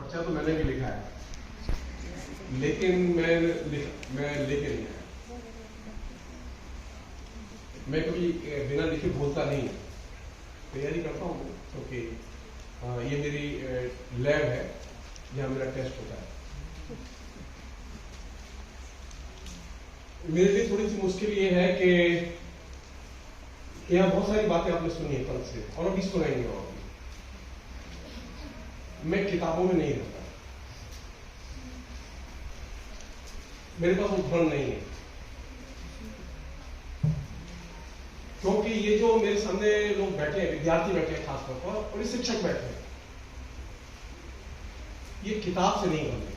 पर्चा तो मैंने भी लिखा है, लेकिन मैं लेके नहीं आया। मैं कभी बिना लिखे बोलता नहीं, तैयारी करता हूँ क्योंकि ये मेरी लैब है जहाँ मेरा टेस्ट होता है। मेरे लिए थोड़ी सी मुश्किल ये है कि यहाँ बहुत सारी बातें आपने सुनी है कल से और अभी सुनाएंगे, और मैं किताबों में नहीं रहता, मेरे पास उदाहरण नहीं है, क्योंकि ये जो मेरे सामने लोग बैठे हैं, विद्यार्थी बैठे हैं खासतौर पर, और ये शिक्षक बैठे हैं, ये किताब से नहीं बने।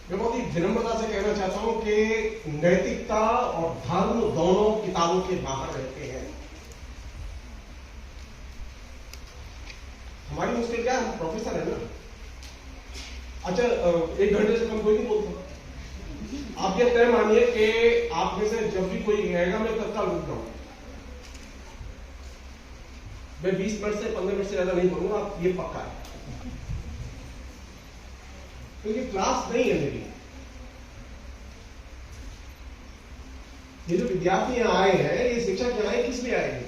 मैं बहुत ही विनम्रता से कहना चाहता हूं कि नैतिकता और धर्म दोनों किताबों के बाहर रहते हैं। हमारी मुश्किल क्या है, हम प्रोफेसर है ना। अच्छा, 1 घंटे से कम कोई नहीं बोलता। आप ये तय मानिए कि आप में से जब भी कोई रहेगा मैं तत्काल रुक जाऊंगा। मैं 20 मिनट से 15 मिनट से ज्यादा नहीं बोलूंगा, आप ये पक्का है, क्योंकि क्लास नहीं है मेरी। ये जो विद्यार्थी यहां आए हैं, ये शिक्षक यहां आए किस लिए आए हैं?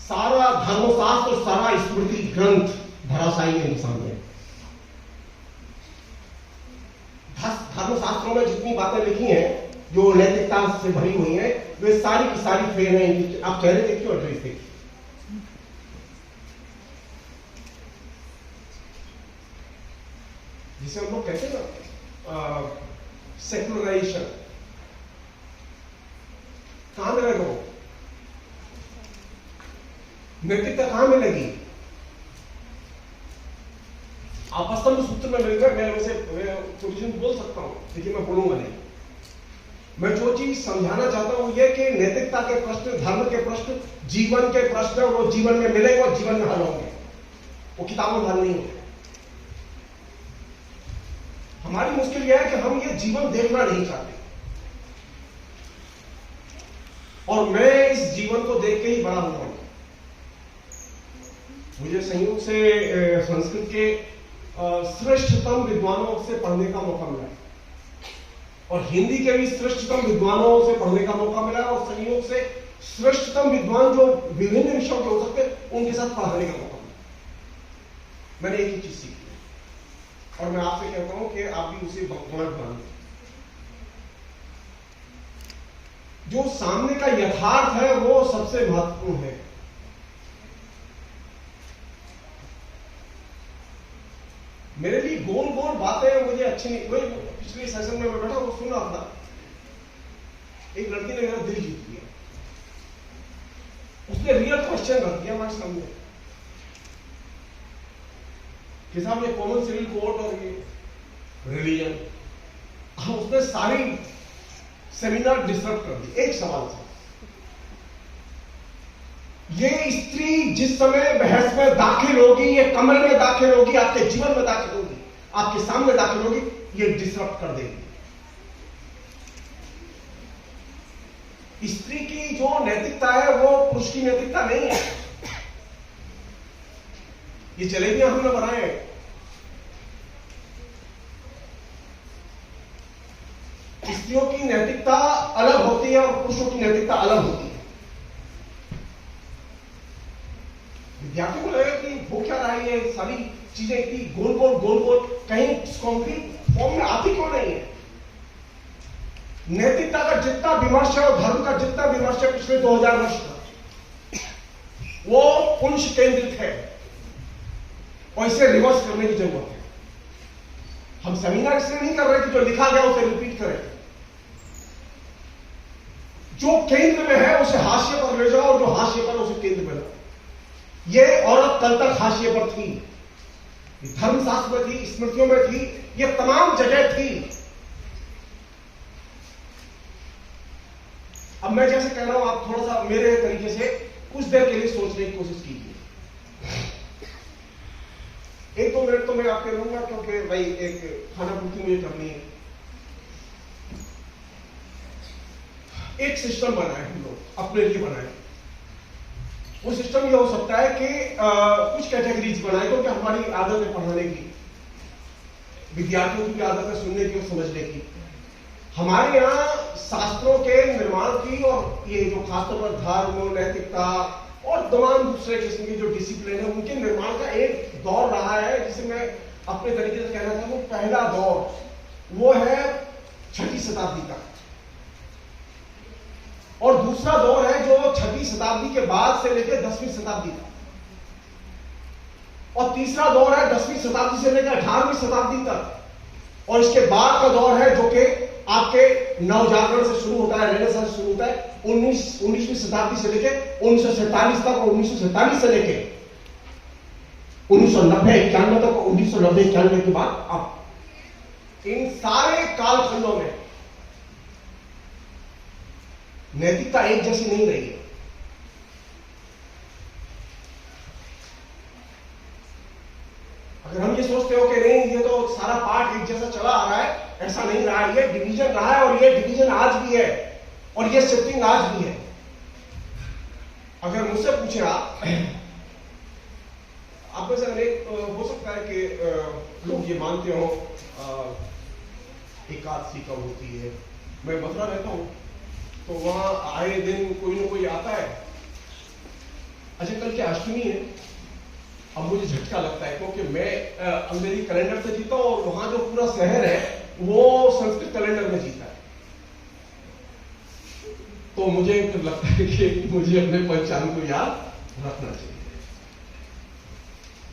सारा धर्मशास्त्र और सारा स्मृति ग्रंथ धराशायी है सामने। धर्मशास्त्रों में जितनी बातें लिखी हैं जो नैतिकता से भरी हुई हैं, वे सारी की सारी फेल हैं। आप चेहरे देखिए और ड्रेस देखिए। जिसे हम लोग कहते हैं ना सेकुलराइजेशन, कहां में रहो, नैतिकता कहां मिलेगी? आप स्तंभ सूत्र में मिलकर मैं वैसे पोजीशन बोल सकता हूं, लेकिन मैं बोलूंगा नहीं। मैं जो चीज समझाना चाहता हूं यह कि नैतिकता के प्रश्न, धर्म के प्रश्न, जीवन के प्रश्न, वो जीवन में मिलेंगे और जीवन में हल होंगे, वो किताबों में हल नहीं होंगे। हमारी मुश्किल यह है कि हम ये जीवन देखना नहीं चाहते, और मैं इस जीवन को देख के ही बड़ा हुआ हूं। मुझे संयोग से संस्कृत के श्रेष्ठतम विद्वानों से पढ़ने का मौका मिला, और हिंदी के भी श्रेष्ठतम विद्वानों से पढ़ने का मौका मिला, और संयोग से श्रेष्ठतम विद्वान जो विभिन्न विषयों के हो सकते उनके साथ पढ़ने का मौका मिला। मैंने एक ही चीज सीखी, और मैं आपसे कहता हूं कि आप भी उसे भगवान मानिए। जो सामने का यथार्थ है वो सबसे महत्वपूर्ण है। मेरे लिए गोल गोल बातें मुझे अच्छी नहीं। वही पिछले सेशन में मैं बैठा वो सुन रहा था, एक लड़की ने मेरा दिल जीत लिया। उसने रियल क्वेश्चन रख दिया हमारे सामने कि साहब ये कॉमन सिविल कोड और ये रिलीजन, उसने सारी सेमिनार डिस्टर्ब कर दी एक सवाल से। ये स्त्री जिस समय बहस में दाखिल होगी, ये कमरे में दाखिल होगी, आपके जीवन में दाखिल होगी, आपके सामने दाखिल होगी, ये डिस्टर्ब कर देगी। स्त्री की जो नैतिकता है वो पुरुष की नैतिकता नहीं है। ये जलेबियां हमने बनाए हैं, स्त्रियों की नैतिकता अलग होती है और पुरुषों की नैतिकता अलग होती है। विद्यार्थी को लगेगा कि वो क्या रहा है, ये सारी चीजें इतनी गोल गोल कहीं कॉन्क्रीट फॉर्म में आती क्यों नहीं है? नैतिकता का जितना विमर्श है और धर्म का जितना विमर्श है पिछले 2000 वर्ष का, वो पुंज केंद्रित है, और इसे रिवर्स करने की जरूरत है। हम सेमिनार इसलिए नहीं कर रहे कि जो लिखा गया उसे रिपीट करें। जो केंद्र में है उसे हाशिए पर ले जाओ, और जो हाशिए पर उसे केंद्र में लाओ। ये औरत कल तक हाशिए पर थी, धर्मशास्त्र में थी, स्मृतियों में थी, ये तमाम जगह थी। अब मैं जैसे कह रहा हूं, आप थोड़ा सा मेरे तरीके से कुछ देर के लिए सोचने की कोशिश कीजिए। 1-2 मिनट तो मैं आपके लूंगा, क्योंकि भाई एक खाना पूर्ति मुझे करनी है। एक सिस्टम बनाए हम लोग, अपने लिए बनाए। वो सिस्टम ये हो सकता है कि कुछ कैटेगरीज बनाए, क्योंकि हमारी आदत है पढ़ाने की, विद्यार्थियों की भी आदत है सुनने की और समझने की। हमारे यहाँ शास्त्रों के निर्माण की और ये जो खासतौर पर धर्म, नैतिकता और तमाम दूसरे किस्म की जो डिसिप्लिन है उनके निर्माण का एक दौर रहा है, जिसे मैं अपने तरीके से कहना चाहूँ। पहला दौर वो है 6वीं शताब्दी का, और दूसरा दौर है जो 6वीं शताब्दी के बाद से लेकर 10वीं शताब्दी का, और तीसरा दौर है 10वीं शताब्दी से लेकर 18वीं शताब्दी तक, और इसके बाद का दौर है जो कि आपके नवजागरण से शुरू होता है, रेनेसांस से शुरू होता है 19वीं शताब्दी से लेकर 1947 तक, और 1947 से लेकर 1990-91 तक, 1990-91 के बाद अब इन सारे कालखंडों में नैतिकता एक जैसी नहीं रही है। अगर हम ये सोचते हो कि नहीं ये तो सारा पार्ट एक जैसा चला आ रहा है, ऐसा नहीं रहा है। ये डिवीजन रहा है और ये डिवीजन आज भी है, और ये शिफ्टिंग आज भी है। अगर मुझसे पूछे आप में से अनेक हो सकता है कि लोग ये मानते हो एकादशी कब होती है। मैं मथुरा रहता हूं तो वहां आए दिन कोई ना कोई आता है, अच्छा कल क्या अष्टमी है। अब मुझे झटका लगता है क्योंकि मैं अंग्रेजी कैलेंडर से जीता हूं और वहां जो पूरा शहर है वो संस्कृत कैलेंडर में जीता है। तो मुझे लगता है कि मुझे अपने पंचांग को याद रखना चाहिए।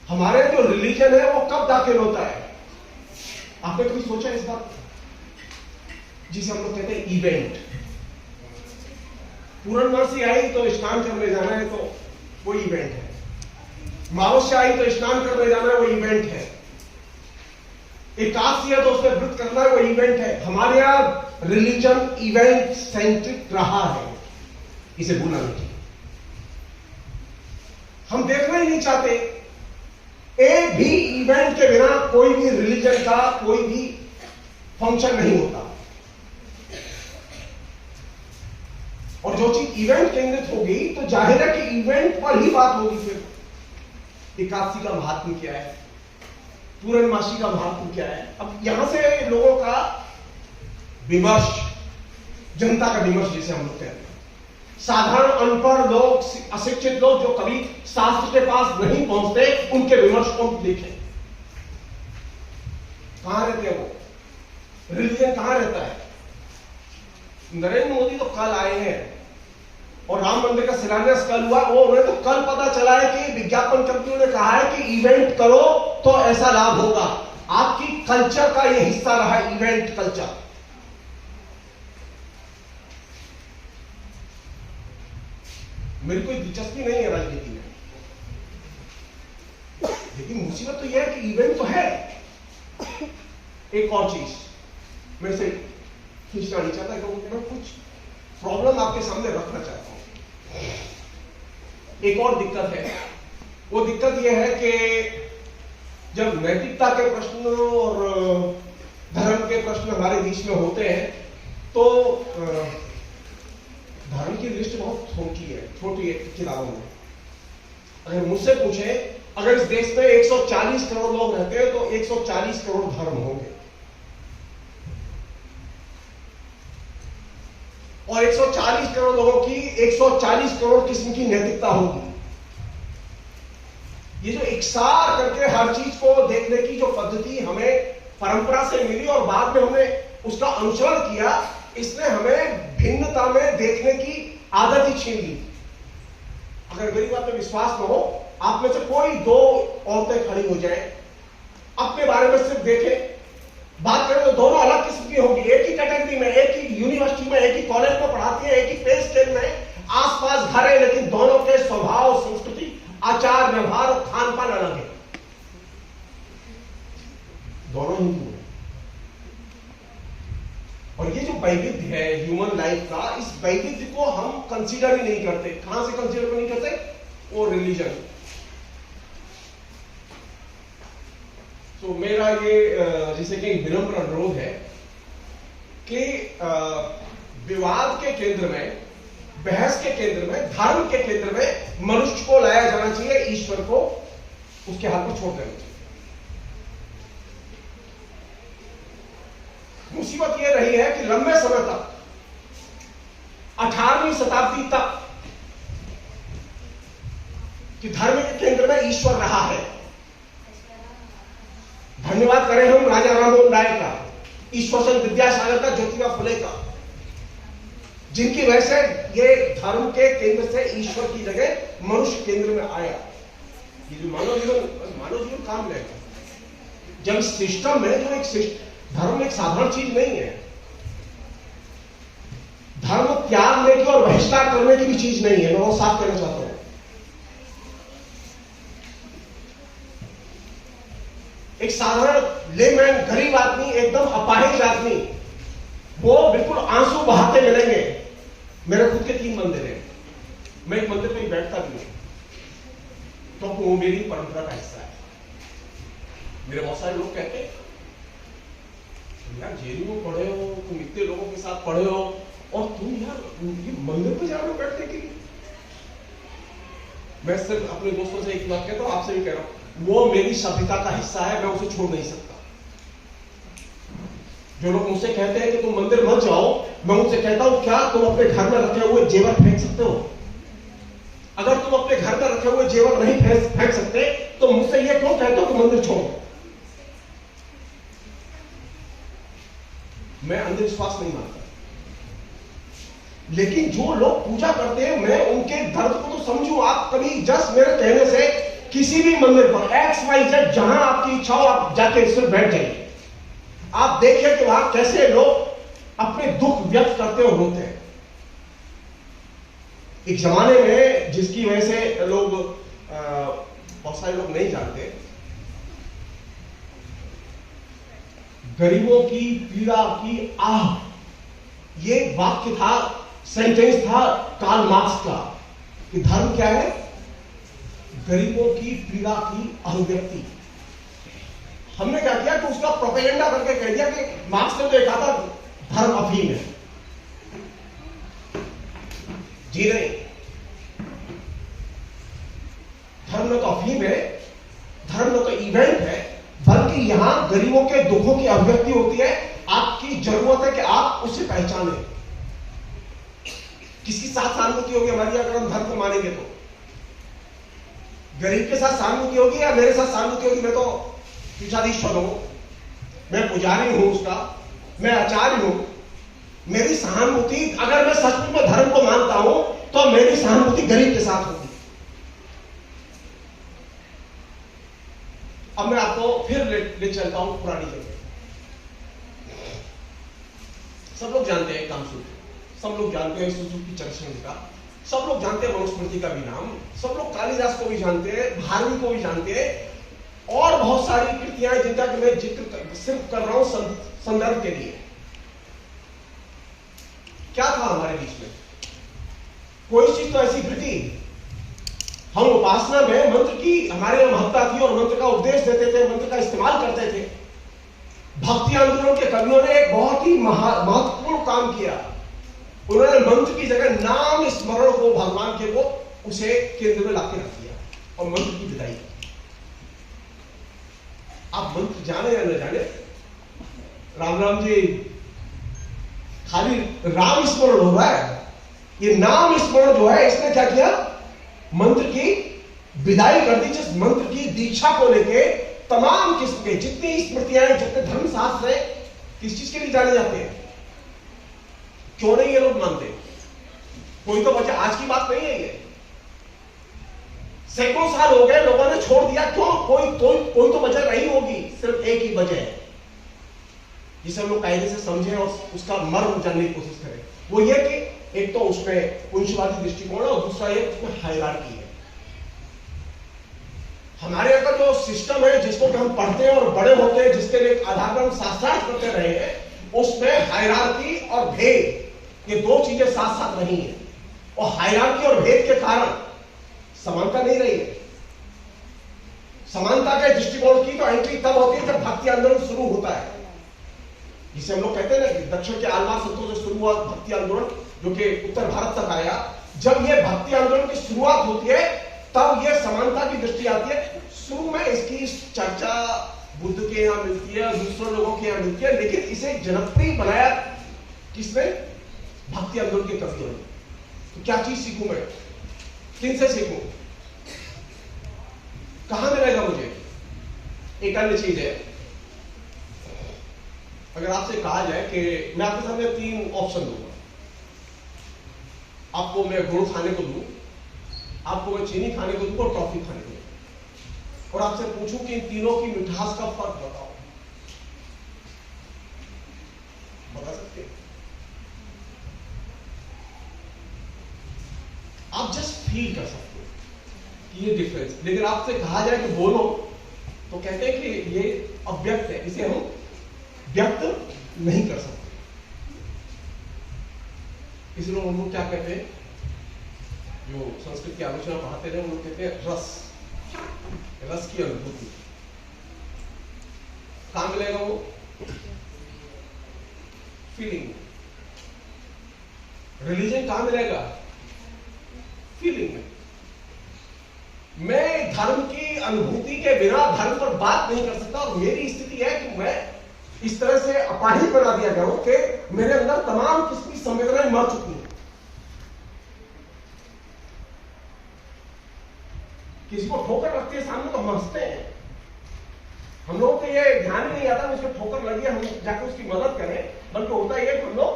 हमारे जो रिलीजन है वो कब दाखिल होता है, आपने कभी सोचा इस बात, जिसे हम लोग कहते हैं इवेंट। पूर्णमासी आई तो स्नान करने जाना है तो वो इवेंट है, अमावस्या आई तो स्नान करने जाना है वो इवेंट है, एकादशी है तो उसमें व्रत करना है वो इवेंट है। हमारे यहां रिलीजन इवेंट सेंट्रिक रहा है, इसे भूलना नहीं चाहिए। हम देखना ही नहीं चाहते, एक भी इवेंट के बिना कोई भी रिलीजन का कोई भी फंक्शन नहीं होता। और जो चीज इवेंट केंद्रित होगी तो जाहिर है कि इवेंट पर ही बात होगी। फिर एकादशी का महात्म क्या है, पूर्णमासी का महात्म क्या है। अब यहां से लोगों का विमर्श, जनता का विमर्श जिसे हम लोग कहते हैं, साधारण अनपढ़ लोग, अशिक्षित लोग जो कभी शास्त्र के पास नहीं पहुंचते, उनके विमर्श को देखें। कहां रहते हैं वो, रिलीजन कहां रहता है। नरेंद्र मोदी तो कल आए हैं और राम मंदिर का शिलान्यास कल हुआ, वो उन्हें तो कल पता चला है कि विज्ञापन कंपनियों ने कहा है कि इवेंट करो तो ऐसा लाभ होगा। आपकी कल्चर का यह हिस्सा रहा इवेंट कल्चर। मेरी कोई दिलचस्पी नहीं है राजनीति में, लेकिन मुसीबत तो यह है कि इवेंट तो है। एक और चीज मेरे से खींचना नहीं चाहता क्योंकि मैं कुछ प्रॉब्लम आपके सामने रखना चाहता हूं। एक और दिक्कत है, वो दिक्कत यह है कि जब नैतिकता के प्रश्न और धर्म के प्रश्न हमारे बीच में होते हैं तो धर्म की लिस्ट बहुत छोटी है किताबों में। अगर मुझसे पूछे, अगर इस देश में 140 करोड़ लोग रहते हैं तो 140 करोड़ धर्म होंगे, और 140 करोड़ लोगों की 140 करोड़ किस्म की नैतिकता होगी। ये जो इकसार करके हर चीज को देखने की जो पद्धति हमें परंपरा से मिली और बाद में हमने उसका अनुसरण किया, इसने हमें भिन्नता में देखने की आदत ही छीन ली। अगर मेरी बात में विश्वास न हो, आप में से कोई दो औरतें खड़ी हो जाए, अपने बारे में सिर्फ देखें, बात करें तो दोनों अलग किस्म की होंगी। एक ही कैटेगरी में, एक ही यूनिवर्सिटी में, एक ही कॉलेज में पढ़ाती है, एक ही पे स्केल में, आसपास घर है, लेकिन दोनों के स्वभाव, संस्कृति, आचार व्यवहार और खान पान अलग है। दोनों हिंदू हैं। और ये जो वैविध्य है ह्यूमन लाइफ का, इस वैविध्य को हम कंसीडर ही नहीं करते। कहां से कंसीडर नहीं करते, वो रिलीजन। तो मेरा ये जिसे कि विनम्र अनुरोध है कि विवाद के केंद्र में बहस के केंद्र में, धर्म के केंद्र में मनुष्य को लाया जाना चाहिए, ईश्वर को उसके हाथ पर छोड़ देना चाहिए। मुसीबत यह रही है कि लंबे समय तक 18वीं शताब्दी तक कि धर्म के केंद्र में ईश्वर रहा है। धन्यवाद करें हम राजा राममोहन राय का, ईश्वर चंद्र विद्यासागर का, ज्योतिबा फुले का, जिनकी वजह से ये धर्म के केंद्र से ईश्वर की जगह मनुष्य केंद्र में आया। ये जो मानव जीवन काम लेगा जब सिस्टम में, जो एक धर्म एक साधारण चीज नहीं है। धर्म त्यागने की और बहिष्कार करने की भी चीज नहीं है, मैं वो साफ कहना चाहता हूं। एक साधारण लेमैन, गरीब आदमी, एकदम अपाहिज आदमी, वो बिल्कुल आंसू बहाते मिलेंगे। मेरे खुद के 3 मंदिर हैं, मैं एक मंदिर में बैठता भी हूं, तो वो मेरी परंपरा का हिस्सा है। मेरे बहुत सारे लोग कहते हैं यार जेल में पढ़े हो तुम, इतने लोगों के साथ पढ़े हो, और तुम यार ये मंदिर पे जा रहे हो बैठने के लिए। मैं सिर्फ अपने दोस्तों से एक बात कहता हूं, आपसे भी कह रहा हूं, वो मेरी सभ्यता का हिस्सा है, मैं उसे छोड़ नहीं सकता। जो लोग मुझसे कहते हैं कि तुम मंदिर मत जाओ, मैं उनसे कहता हूं क्या तुम अपने घर में रखे हुए जेवर फेंक सकते हो? अगर तुम अपने घर में रखे हुए जेवर नहीं फेंक सकते तो मुझसे ये क्यों कहते हो कि मंदिर छोड़ो? मैं अंधविश्वास नहीं मानता, लेकिन जो लोग पूजा करते हैं मैं उनके दर्द को तो समझूं। आप कभी जस्ट मेरे कहने से किसी भी मंदिर पर XYZ जहां आपकी इच्छा हो आप जाके सिर्फ बैठ जाइए, आप देखिए कि वहां कैसे लोग अपने दुख व्यक्त करते और रोते हैं। एक जमाने में जिसकी वजह से लोग बहुत सारे लोग नहीं जानते, गरीबों की पीड़ा की आह, ये वाक्य था, सेंटेंस था कार्ल मार्क्स का, कि धर्म क्या है? गरीबों की पीड़ा की अभिव्यक्ति। हमने क्या किया कि उसका प्रोपेगेंडा करके कह दिया कि मार्क्स ने तो एक कहा था धर्म अफीम है। जी नहीं, धर्म न तो अफीम है, धर्म न तो इवेंट है, बल्कि यहां गरीबों के दुखों की अभिव्यक्ति होती है। आपकी जरूरत है कि आप उसे पहचानें। किसकी साथ सहानुभूति होगी हमारी अगर हम धर्म को मानेंगे तो? गरीब के साथ सहानुभूति होगी या मेरे साथ सहानुभूति होगी? मैं तो पीठाधीश्वर हूं, मैं पुजारी हूं उसका, मैं आचार्य हूं। मेरी सहानुभूति, अगर मैं सचमुच में धर्म को मानता हूं तो मेरी सहानुभूति गरीब के साथ होगी। अब मैं आपको फिर ले चलता हूं पुरानी जगह। सब लोग जानते हैं कामसूत्र, सब लोग जानते हैं सुजुकी चरचंद का, सब लोग जानते हैं मनुस्मृति का भी नाम, सब लोग कालिदास को भी जानते हैं, भारवी को भी जानते हैं, और बहुत सारी कृतियां जिनका कि मैं जिक्र सिर्फ कर रहा हूं संदर्भ के लिए। क्या था हमारे बीच में? कोई चीज तो ऐसी घटी। हम उपासना में मंत्र की हमारे यहां महत्ता थी और मंत्र का उपदेश देते थे, मंत्र का इस्तेमाल करते थे। भक्ति आंदोलन के कवियों ने एक बहुत ही महत्वपूर्ण काम किया। उन्होंने मंत्र की जगह नाम स्मरण को, भगवान के को, उसे केंद्र में लाके रख दिया और मंत्र की विदाई। आप मंत्र जाने या न जाने, राम राम जी, खाली राम स्मरण हो रहा है। ये नाम स्मरण जो है, इसने क्या किया? मंत्र की विदाई कर दी। जिस मंत्र की दीक्षा को लेके तमाम किस्म के जितनी स्मृतियां, जितने धर्मशास्त्र है, किस चीज के लिए जाने जाते हैं? क्यों नहीं ये लोग मानते? कोई तो वजह आज की बात नहीं है ये। सैकड़ों साल हो गए, लोगों ने छोड़ दिया। क्यों? कोई तो वजह रही होगी। सिर्फ एक ही वजह है जिसे हम लोग कायदे से समझें और उसका मर्म जानने की कोशिश करें। वो ये कि एक तो उसमें वंशवादी दृष्टिकोण है और दूसरा ये उसमें हायरार्की है। हमारे यहाँ का जो सिस्टम है, जिसको कि हम पढ़ते हैं और बड़े होते हैं, जिसके लिए आधार पर हम शास्त्रार्थ करते रहे हैं, उसमें हायरार्की और भेद, ये दो चीजें साथ साथ नहीं है। और हायरार्की और भेद के कारण समानता नहीं रही है। समानता के दृष्टिकोण की तो एंट्री तब होती है जब भक्ति आंदोलन शुरू होता है, जिसे हम लोग कहते हैं ना, दक्षिण के आलवार संतों से शुरू हुआ भक्ति आंदोलन, जो कि उत्तर भारत तक आया, जब ये भक्ति आंदोलन की शुरुआत होती है तब ये समानता की दृष्टि आती है। शुरू में इसकी चर्चा बुद्ध के यहां मिलती है, दूसरे लोगों के यहां मिलती है, लेकिन इसे जनप्रिय बनाया किसने? भक्ति आंदोलन के कवियों ने। तो क्या चीज सीखूं मैं? किन से सीखूं? कहां मिलेगा मुझे? एक अन्य चीज है, अगर आपसे कहा जाए कि मैं आपके सामने 3 ऑप्शन दूंगा, आपको मैं गुड़ खाने को दूं, आपको मैं चीनी खाने को दूं और टॉफी खाने को दूं, और आपसे पूछूं कि इन तीनों की मिठास का फर्क बताओ, बता सकते हैं? आप जस्ट फील कर सकते हो कि ये डिफरेंस। लेकिन आपसे कहा जाए कि बोलो, तो कहते हैं कि ये अव्यक्त है, इसे हम व्यक्त नहीं कर सकते। इसलिए हम लोग क्या कहते हैं, जो संस्कृत की आलोचना पढ़ाते रहे, उनको कहते हैं रस, रस की अनुभूति। कहां मिलेगा वो? फीलिंग। रिलीजन कहां मिलेगा? फीलिंग में। मैं धर्म की अनुभूति के बिना धर्म पर बात नहीं कर सकता, और मेरी स्थिति है कि मैं इस तरह से अपाहिज बना दिया गया हूं कि मेरे अंदर तमाम किस्म की संवेदनाएं मर चुकी हैं। किसी को ठोकर लगती है सामने तो हम हंसते हैं, हम लोगों को ये ध्यान नहीं आता उसको ठोकर लगी है, हम जाकर उसकी मदद करें, बल्कि होता यह कि हम लोग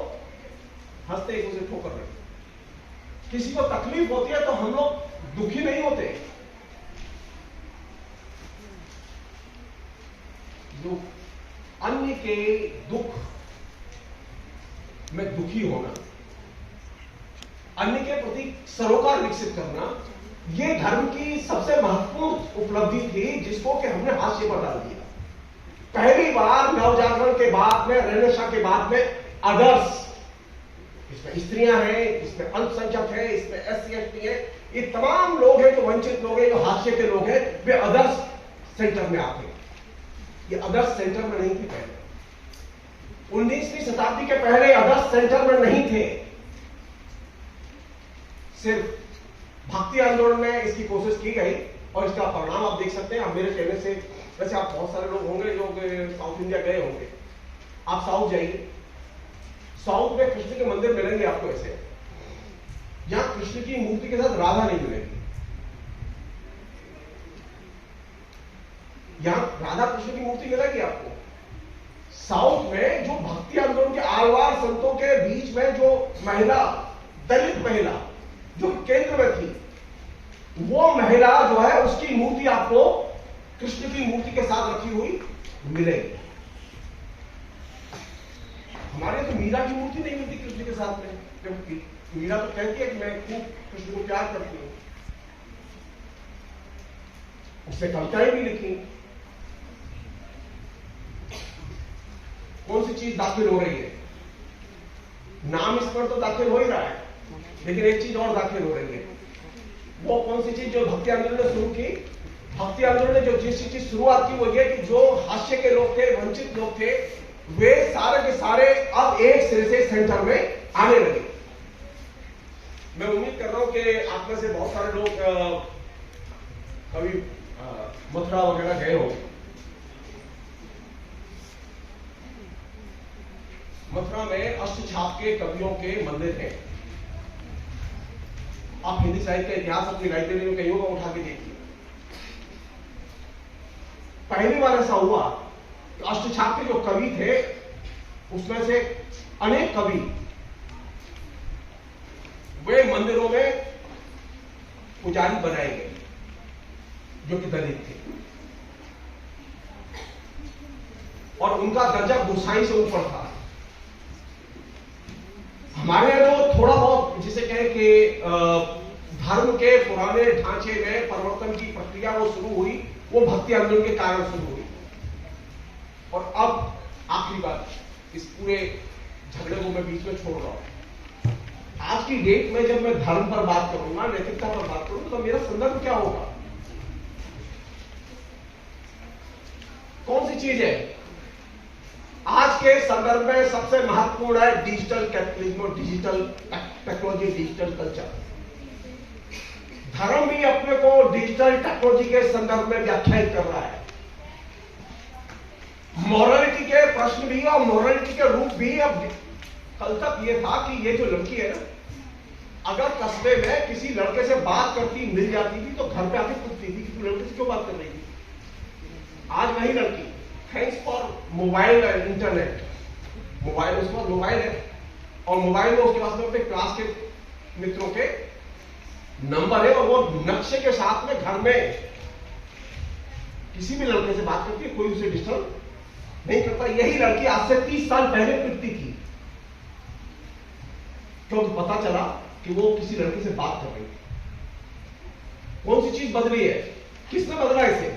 हंसते हैं उसे ठोकर लगी। किसी को तकलीफ होती है तो हम लोग दुखी नहीं होते, जो अन्य के दुख में दुखी होना, अन्य के प्रति सरोकार विकसित करना, ये धर्म की सबसे महत्वपूर्ण उपलब्धि थी, जिसको कि हमने हाशिए पर डाल दिया। पहली बार नवजागरण के बाद में, रेनेसां के बाद में अदर्स, इसमें स्त्रियां हैं, इसमें अल्पसंख्यक है, इसमें एससी एसटी है, ये तमाम लोग हैं जो वंचित लोग हैं, जो हाशिए के लोग हैं, वे अदर्स सेंटर में आते हैं। ये अदर्स सेंटर में नहीं थे पहले, 19वीं शताब्दी के पहले अदर्स सेंटर में नहीं थे। सिर्फ भक्ति आंदोलन में इसकी कोशिश की गई, और इसका परिणाम आप देख सकते हैं। आप मेरे कहने से, वैसे आप बहुत सारे लोग होंगे जो साउथ इंडिया गए होंगे, आप साउथ जाइए, साउथ में कृष्ण के मंदिर मिलेंगे आपको ऐसे, यहां कृष्ण की मूर्ति के साथ राधा नहीं मिलेगी। यहां राधा कृष्ण की मूर्ति मिलेगी आपको। साउथ में जो भक्ति आंदोलन के आलवार संतों के बीच में जो महिला, दलित महिला जो केंद्र में थी, वो महिला जो है उसकी मूर्ति आपको कृष्ण की मूर्ति के साथ रखी हुई मिलेगी। हमारे तो मीरा की मूर्ति नहीं मिलती कृष्ण के साथ में, जबकि मीरा तो कहती है कि मैं खूब कृष्ण को प्यार करती हूं, उससे कविताएं भी लिखी। कौन सी चीज दाखिल हो रही है? नाम इस पर तो दाखिल हो ही रहा है, लेकिन एक चीज और दाखिल हो रही है। वो कौन सी चीज जो भक्ति आंदोलन ने शुरू की? भक्ति आंदोलन ने जो जिस चीज शुरुआत की वो ये कि जो हाशिए के लोग थे, वंचित लोग थे, वे सारे के सारे अब एक सिरे से सेंटर में आने लगे। मैं उम्मीद कर रहा हूं कि आप में से बहुत सारे लोग कभी मथुरा वगैरह गए हो। मथुरा में अष्टछाप के कवियों के मंदिर हैं। आप हिंदी साहित्य का इतिहास अपनी लाइब्रेरी में कहीं होगा, उठा के देखिए। पहली बार ऐसा हुआ कि अष्टछाप के जो कवि थे, उसमें से अनेक कवि वे मंदिरों में पुजारी बनाए गए जो कि दलित थे, और उनका दर्जा गोसाई से ऊपर था। हमारे यहाँ जो थोड़ा बहुत जिसे कहें कि धर्म के पुराने ढांचे में परिवर्तन की प्रक्रिया वो शुरू हुई, वो भक्ति आंदोलन के कारण शुरू हुई। और अब आखिरी बात, इस पूरे झगड़े को मैं बीच में छोड़ रहा हूं। आज की डेट में जब मैं धर्म पर बात करूंगा, नैतिकता पर बात करूंगा, तो मेरा संदर्भ क्या होगा? कौन सी चीज है? आज के संदर्भ में सबसे महत्वपूर्ण है डिजिटल कैपिटलिज्म और डिजिटल टेक्नोलॉजी, डिजिटल कल्चर। धर्म भी अपने को डिजिटल टेक्नोलॉजी के संदर्भ में व्याख्यायित कर रहा है। मॉरलिटी के प्रश्न भी और मॉरलिटी के रूप भी। अब कल तक ये था कि ये जो लड़की है ना, अगर कस्बे में किसी लड़के से बात करती मिल जाती थी तो घर पे आके पूछती थी कि तू लड़के से क्यों बात कर रही थी। आज वही लड़की, thanks for mobile and internet, mobile, उसके पास मोबाइल है और मोबाइल में उसके पास में अपने क्लास के मित्रों के नंबर है और वो नक्शे के साथ में घर में किसी भी लड़के से बात करती है, कोई उसे डिस्टर्ब नहीं करता। यही लड़की आज से 30 साल पहले पिटती थी क्योंकि पता चला कि वो किसी लड़के से बात कर रही थी। कौन सी चीज बदली है? किसने बदला इसे?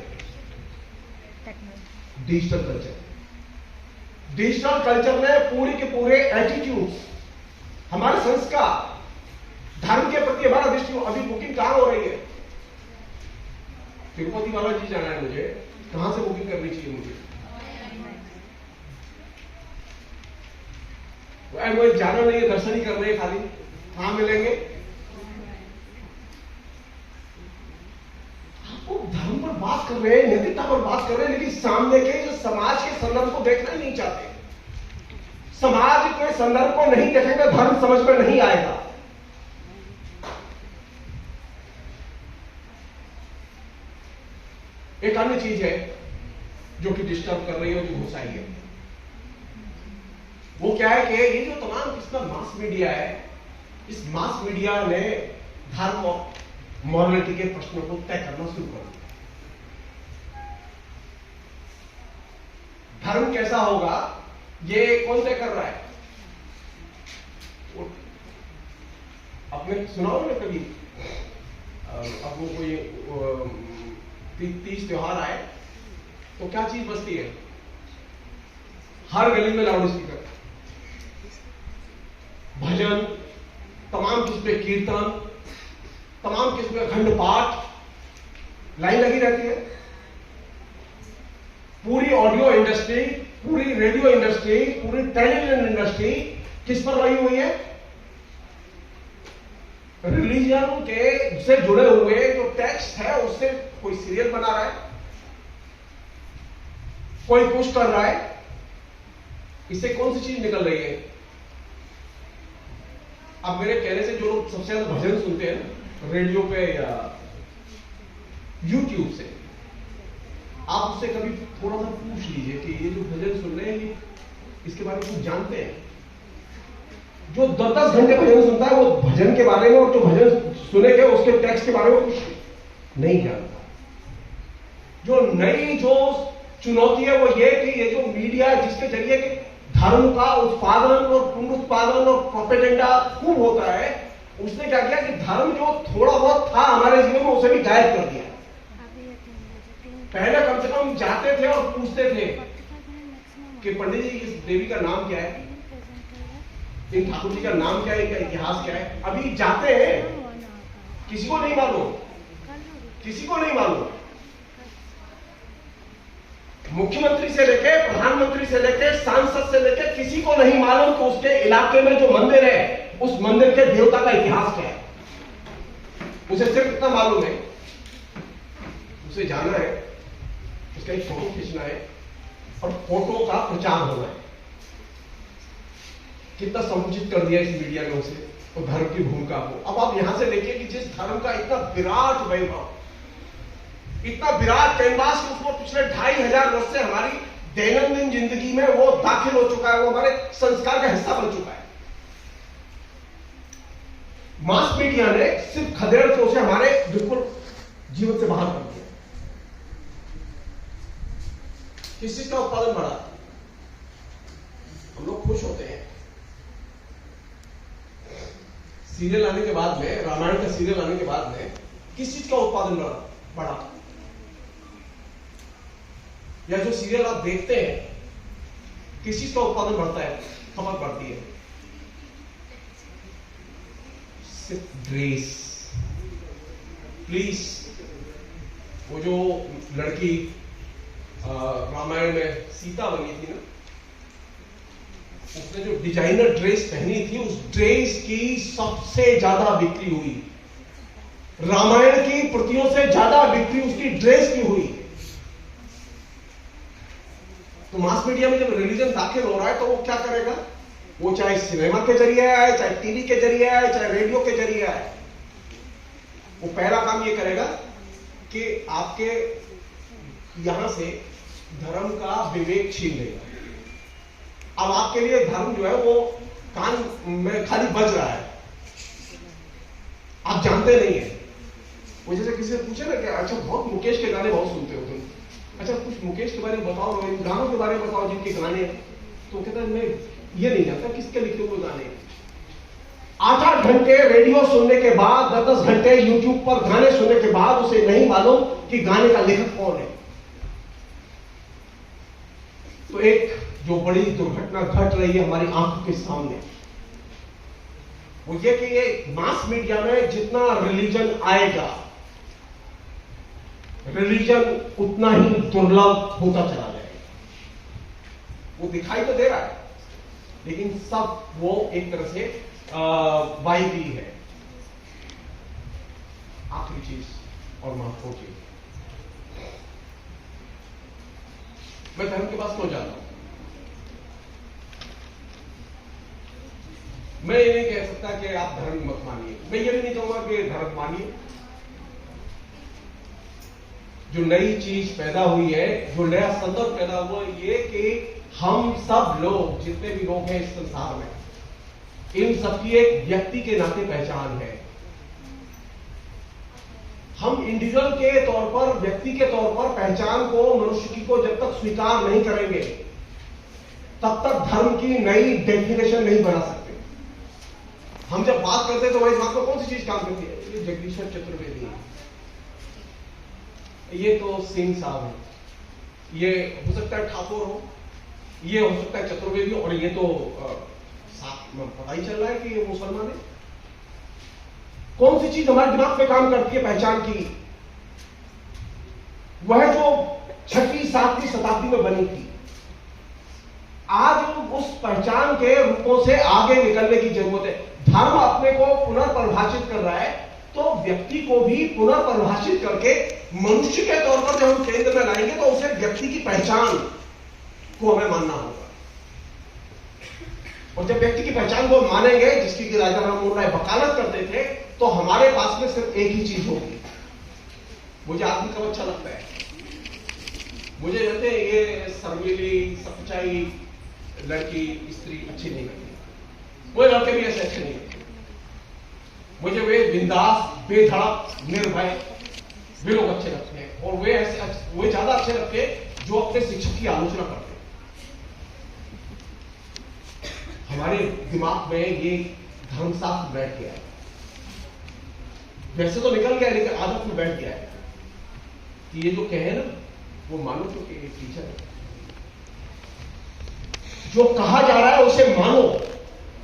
Digital culture. डिजिटल कल्चर ने पूरे के पूरे एटीट्यूड्स, हमारे संस्कार, धर्म के प्रति हमारा दृष्टि। अभी बुकिंग कहां हो रही है? तिरुपति बालाजी जाना है मुझे, कहां से बुकिंग करनी चाहिए मुझे? मुझे जाना नहीं है, दर्शन ही कर रहे हैं खाली, कहां मिलेंगे? आपको धर्म पर बात कर रहे हैं, नैतिकता पर बात कर रहे हैं, लेकिन सामने के जो समाज के संदर्भ को देखना ही नहीं चाहते। समाज के संदर्भ को नहीं देखेंगे, धर्म समझ में नहीं आएगा। एक अन्य चीज है जो कि डिस्टर्ब कर रही है, जो घुसाई है, वो क्या है कि ये जो तमाम किस्म का मास मीडिया है, इस मास मीडिया ने धर्म और मॉरलिटी के प्रश्नों को तय करना शुरू कर दिया। धर्म कैसा होगा ये कौन तय कर रहा है? आपने सुना होगा कभी, अब वो कोई तीज त्योहार आए तो क्या चीज बजती है? हर गली में लाउड स्पीकर, भजन, तमाम किस्म के कीर्तन, तमाम किस्म के खंड पाठ, लाइन लगी रहती है। पूरी ऑडियो इंडस्ट्री, पूरी रेडियो इंडस्ट्री, पूरी टेलीविजन इंडस्ट्री किस पर लगी हुई है? रिलीजन के से जुड़े हुए जो टेक्स्ट है उससे कोई सीरियल बना रहा है, कोई पुश कर रहा है। इससे कौन सी चीज निकल रही है? अब मेरे कहने से जो लोग सबसे ज्यादा भजन सुनते हैं ना, रेडियो पे या यूट्यूब से, आप उससे कभी थोड़ा सा पूछ लीजिए कि ये जो भजन सुन रहे हैं इसके बारे में कुछ जानते हैं? जो 10-10 घंटे भजन सुनता है वो भजन के बारे में और जो भजन सुनेगा उसके टेक्स्ट के बारे में कुछ नहीं जानता। जो नई जो चुनौती है वो ये कि ये जो मीडिया है जिसके जरिए कि धर्म का उत्पादन और पुनरुत्पादन और प्रोपेगेंडा खूब होता है, उसने क्या किया कि धर्म जो थोड़ा बहुत था हमारे जीवन में उसे भी गायब कर दिया। पहले कम से कम जाते थे और पूछते थे कि पंडित जी इस देवी का नाम क्या है, इन ठाकुर जी का नाम क्या है, इनका इतिहास क्या है। अभी जाते हैं, किसी को नहीं मालूम, किसी को नहीं मालूम। मुख्यमंत्री से लेके प्रधानमंत्री से लेके सांसद से लेके किसी को नहीं मालूम कि उसके इलाके में जो मंदिर है उस मंदिर के देवता का इतिहास क्या है। उसे सिर्फ इतना मालूम है, उसे जाना है, उसका एक फोटो खींचना है और फोटो का प्रचार होना है। कितना समुचित कर दिया इस मीडिया ने उसे और धर्म की भूमिका को। अब आप यहां से देखिए कि जिस धर्म का इतना विराट वैभव, इतना विराट कैनवास के उसमें पिछले 2500 वर्ष से हमारी दैनंदिन जिंदगी में वो दाखिल हो चुका है, वो हमारे संस्कार का हिस्सा बन चुका है। मास मीडिया ने सिर्फ खदेड़ के उसे हमारे बिल्कुल जीवन से बाहर कर दिया। किस चीज का उत्पादन बढ़ा? हम लोग खुश होते हैं सीरियल आने के बाद में, रामायण का सीरियल आने के बाद में किस चीज का उत्पादन बढ़ा? या जो सीरियल आप देखते हैं किस चीज का उत्पादन बढ़ता है, खपत बढ़ती है? सिर्फ ड्रेस। प्लीज, वो जो लड़की रामायण में सीता बनी थी ना, उसने जो डिजाइनर ड्रेस पहनी थी, उस ड्रेस की सबसे ज्यादा बिक्री हुई रामायण की प्रतियों से ज्यादा बिक्री उसकी ड्रेस की हुई। तो मास मीडिया में जब रिलीजन दाखिल हो रहा है तो वो क्या करेगा? वो चाहे सिनेमा के जरिए आए, चाहे टीवी के जरिए आए, चाहे रेडियो के जरिए आए, वो पहला काम ये करेगा कि आपके यहां से धर्म का विवेक छीन लेगा। अब आपके लिए धर्म जो है वो कान में खाली बज रहा है, आप जानते नहीं है। वो जैसे किसी से पूछे ना कि अच्छा बहुत मुकेश के गाने बहुत सुनते हो तुम, अच्छा कुछ मुकेश के बारे में बताओ, इन गानों के बारे में बताओ जिनके गाने, तो कहता है मैं ये नहीं जानता किसके लिखे हुए गाने। 8-8 घंटे रेडियो सुनने के बाद, 10-10 घंटे यूट्यूब पर गाने सुनने के बाद उसे नहीं मालूम कि गाने का लेखक कौन है। तो एक जो बड़ी दुर्घटना घट रही है हमारी आंखों के सामने, वो ये कि ये मास मीडिया में जितना रिलीजन आएगा, रिलीजन उतना ही दुर्लभ होता चला जाएगा। वो दिखाई तो दे रहा है, लेकिन सब वो एक तरह से वाहिदी है। आखिरी चीज और महत्वपूर्ण चीज, मैं धर्म के पास क्यों जाता हूं? मैं ये नहीं कह सकता कि आप धर्म मत मानिए, मैं ये भी नहीं कहूंगा कि धर्म मानिए। जो नई चीज पैदा हुई है, जो नया संदर्भ पैदा हुआ है, ये कि हम सब लोग जितने भी लोग हैं इस संसार में, इन सबकी एक व्यक्ति के नाते पहचान है। हम इंडिविजुअल के तौर पर, व्यक्ति के तौर पर पहचान को, मनुष्य की को जब तक स्वीकार नहीं करेंगे तब तक धर्म की नई डेफिनेशन नहीं बना सकते। हम जब बात करते हैं तो भाई दिमाग में कौन सी चीज काम करती है? ये जगदीश्वर चतुर्वेदी है, ये तो सिंह साहब है, ये हो सकता है ठाकुर हो, ये हो सकता है चतुर्वेदी, और ये तो साथ में पता ही चल रहा है कि ये मुसलमान है। कौन सी चीज हमारे दिमाग पे काम करती है पहचान की? वह जो 6वीं 7वीं शताब्दी में बनी थी। आज उस पहचान के रूपों से आगे निकलने की जरूरत है। धर्म अपने को पुनर्परिभाषित कर रहा है, तो व्यक्ति को भी पुनर्परिभाषित करके मनुष्य के तौर पर जब हम केंद्र में लाएंगे तो उसे व्यक्ति की पहचान को हमें मानना होगा। और जब व्यक्ति की पहचान को मानेंगे, जिसकी कि राजा राममोहन राय वकालत करते थे, तो हमारे पास में सिर्फ एक ही चीज होगी। मुझे आदमी कब अच्छा लगता है? मुझे कहते हैं ये शर्मीली, सच्चाई लड़की, स्त्री अच्छी नहीं लगती। वो लड़के भी ऐसे अच्छे नहीं लगते मुझे। वे बिंदास, बेधड़क, निर्भय, वे लोग अच्छे लगते हैं। और वे ज्यादा अच्छे लगते हैं जो अपने शिक्षक की आलोचना करते हैं। हमारे दिमाग में ये धर्मशास्त्र बैठ गया है, वैसे तो निकल गया लेकिन आदत में बैठ गया है कि ये जो कहे ना वो मानो, तो कि टीचर है, जो कहा जा रहा है उसे मानो।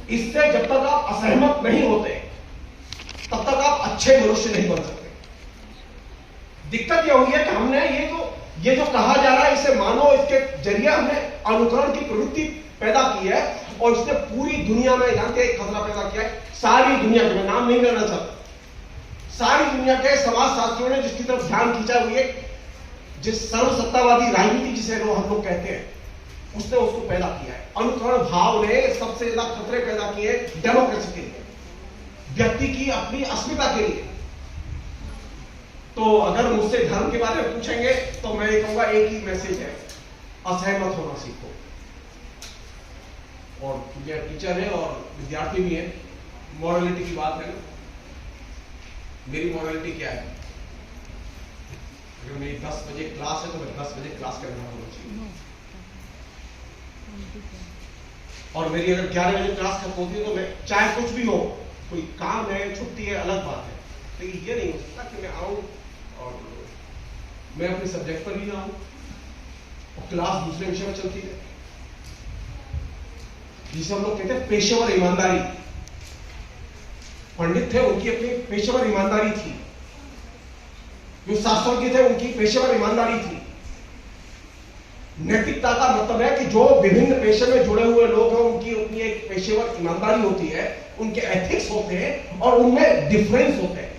इससे जब तक आप असहमत नहीं होते तब तक आप अच्छे मनुष्य नहीं बन सकते। दिक्कत यह हुई है कि हमने ये जो कहा जा रहा है इसे मानो, इसके जरिए हमने अनुकरण की प्रवृत्ति पैदा की है, और इसने पूरी दुनिया में जानते एक खतरा पैदा किया है। सारी दुनिया के, मैं नाम नहीं लेना चाहता, सारी दुनिया के समाजशास्त्रियों ने जिसकी तरफ ध्यान खींचा हुई है, जिस सर्वसत्तावादी राजनीति जिसे हम लोग कहते हैं, उसने उसको पैदा किया है। अनुकरण भाव ने सबसे ज्यादा खतरे पैदा किए डेमोक्रेसी के लिए, व्यक्ति की अपनी अस्मिता के लिए। तो अगर मुझसे धर्म के बारे में पूछेंगे तो मैं ये कहूंगा एक ही मैसेज है, असहमत होना सीखो। और क्योंकि टीचर है और विद्यार्थी भी है, मॉरलिटी की बात है ना, मेरी मॉरलिटी क्या है? अगर मेरी 10 बजे क्लास है तो मैं 10 बजे क्लास करना होना चाहिए, और मेरी अगर 11 बजे क्लास खत्म होती है तो मैं, चाहे कुछ भी हो, कोई काम है, छुट्टी है, अलग बात है, लेकिन ये नहीं हो सकता कि मैं आऊं और मैं अपने सब्जेक्ट पर ही ना आऊं और क्लास दूसरे विषय में चलती है, जिसे हम लोग कहते हैं पेशेवर ईमानदारी। पंडित थे, उनकी अपनी पेशेवर ईमानदारी थी। जो शास्त्रज्ञ थे, उनकी पेशेवर ईमानदारी थी। नैतिकता का मतलब है कि जो विभिन्न पेशे में जुड़े हुए लोग हैं, उनकी अपनी एक पेशेवर ईमानदारी होती है, उनके एथिक्स होते हैं और उनमें डिफरेंस होते हैं,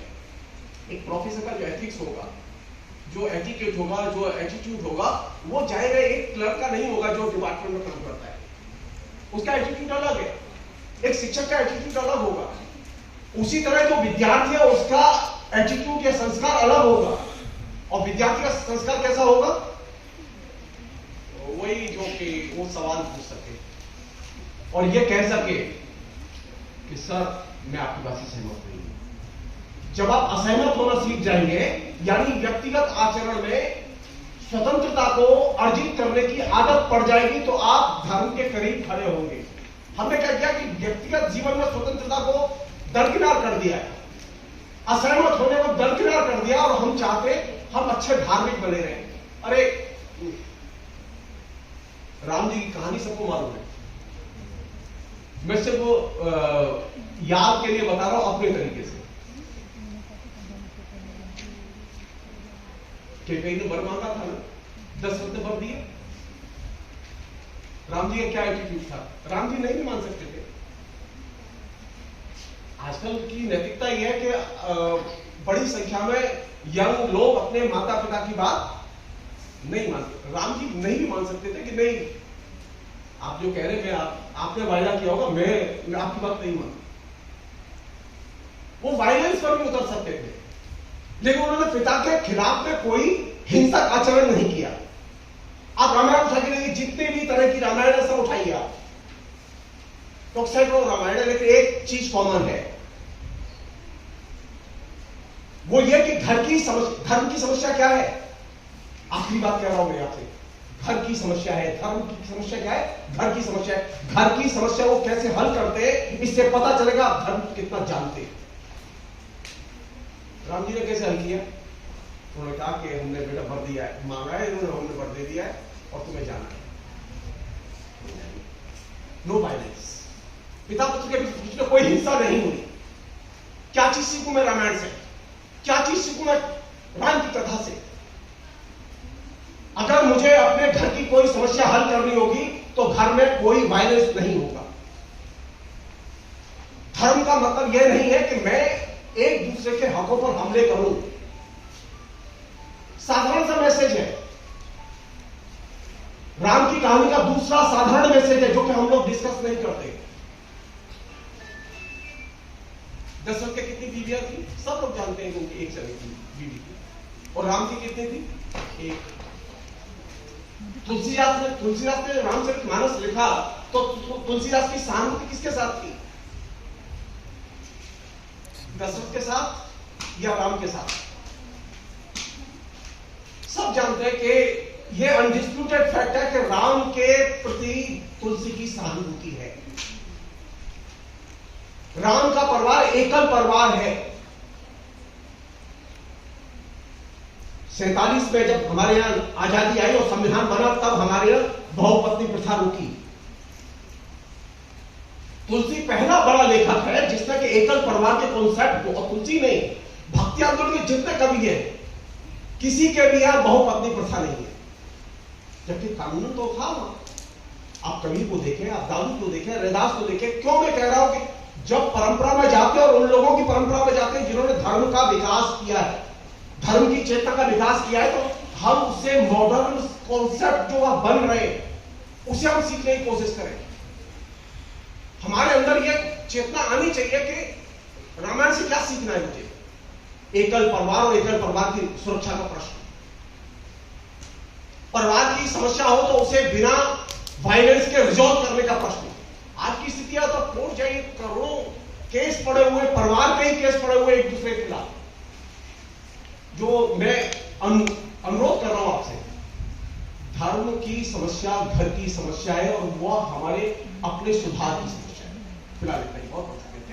एक प्रोफेसर का जो एथिक्स होगा, जो एटिट्यूड होगा, जो एटीट्यूड होगा, वो जाएगा एक क्लर्क का नहीं होगा जो डिपार्टमेंट में काम करता है। उसका एटीट्यूड अलग है, एक शिक्षक का एटीट्यूड अलग होगा। उसी तरह जो विद्यार्थी है उसका एटीट्यूड या संस्कार अलग होगा। और विद्यार्थी का संस्कार कैसा होगा, वही जो कि वो सवाल पूछ सके और ये कह सके कि सर मैं आपकी बात से सहमत नहीं हूं। जब आप असहमत होना सीख जाएंगे, यानी व्यक्तिगत आचरण में स्वतंत्रता को अर्जित करने की आदत पड़ जाएगी, तो आप धर्म के करीब खड़े होंगे। हमने क्या किया कि व्यक्तिगत जीवन में स्वतंत्रता को दरकिनार कर दिया है, असहमत होने को दरकिनार कर दिया, और हम चाहते हम अच्छे धार्मिक बने रहे। अरे राम जी की कहानी सबको मालूम है, मैं सिर्फ याद के लिए बता रहा हूं अपने तरीके से। कई ने वर मांगा था ना, 10 रत्न वर दिए। राम जी का क्या एटीट्यूड था, राम जी नहीं भी मान सकते थे। आजकल की नैतिकता यह है कि बड़ी संख्या में यंग लोग अपने माता पिता की बात नहीं मानते। राम जी नहीं भी मान सकते थे कि नहीं, आप जो कह रहे हैं आपने वायदा किया होगा, मैं आपकी बात नहीं मानता। वो वायलेंस पर भी उतर सकते थे, लेकिन उन्होंने पिता के खिलाफ में कोई हिंसक आचरण नहीं किया। आप रामायण उठा के देखिए, जितने भी तरह की रामायण है सब उठाइए आप, तो सैकड़ों रामायण है, लेकिन एक चीज कॉमन है, वो ये कि धर्म की समस्या क्या है। आखिरी बात कह रहा हूं मैं आपसे, घर की समस्या है। धर्म की समस्या क्या है, घर की समस्या है। घर की समस्या को कैसे हल करते हैं, इससे पता चलेगा आप धर्म कितना जानते हैं। राम जी ने कैसे हल किया, उन्होंने कहा कि हमने बेटा वर दिया है, मांगा है इन्होंने, हमने वर दे दिया है और तुम्हें जाना है। नो वायलेंस, पिता पुत्र के बीच में कोई हिंसा नहीं हुई। क्या चीज सीखूं मैं रामायण से, क्या चीज सीखूं मैं राम की कथा से। अगर मुझे अपने घर की कोई समस्या हल करनी होगी तो घर में कोई वायलेंस नहीं होगा। धर्म का मतलब यह नहीं है कि मैं एक दूसरे के हकों पर हमले करूं। साधारण सा मैसेज है, राम की कहानी का दूसरा साधारण मैसेज है जो कि हम लोग डिस्कस नहीं करते। दशरथ के कितनी बीवियां थी, सब लोग जानते हैं कि उनकी एक चली थी बीवी थी, और राम की कितनी थी, एक। तुलसीदास ने रामचरितमानस लिखा तो तुलसीदास की सहानुभूति किसके साथ थी, दशरथ के साथ या राम के साथ। सब जानते हैं कि यह अनडिस्प्यूटेड फैक्ट है कि राम के प्रति तुलसी की सहानुभूति है। राम का परिवार एकल परिवार है। 47 में जब हमारे यहां आजादी आई और संविधान बना, तब हमारे यहां बहुपत्नी प्रथा रुकी। तुलसी पहला बड़ा लेखक है जिसने कि एकल परिवार के कॉन्सेप्ट को, और तुलसी नहीं, भक्ति आंदोलन के जितने कवि हैं, किसी के भी यहां बहुपत्नी प्रथा नहीं है, जबकि कानून तो था। आप कवि को देखें, आप दाऊद को देखें, रैदास को देखें। क्यों मैं कह रहा हूं कि जब परंपरा में जाते हैं और उन लोगों की परंपरा में जाते हैं जिन्होंने धर्म का विकास किया है, धर्म की चेतना का विकास किया है, तो हम उससे मॉडर्न कॉन्सेप्ट जो बन रहे हैं उसे हम सीखने की कोशिश करें। हमारे अंदर यह चेतना आनी चाहिए कि रामायण से क्या सीखना है मुझे। एकल परिवार और एकल परिवार की सुरक्षा का प्रश्न, परिवार की समस्या हो तो उसे बिना वायलेंस के रिजॉल्व करने का प्रश्न। आज की स्थिति तो कोर्ट जाइए, करोड़ों केस पड़े हुए, परिवार के ही केस पड़े हुए एक दूसरे के खिलाफ। जो मैं अनुरोध कर रहा हूं आपसे, धर्म की समस्या घर की समस्या है और वह हमारे अपने सुधार की समस्या है। फिलहाल इतना ही। बहुत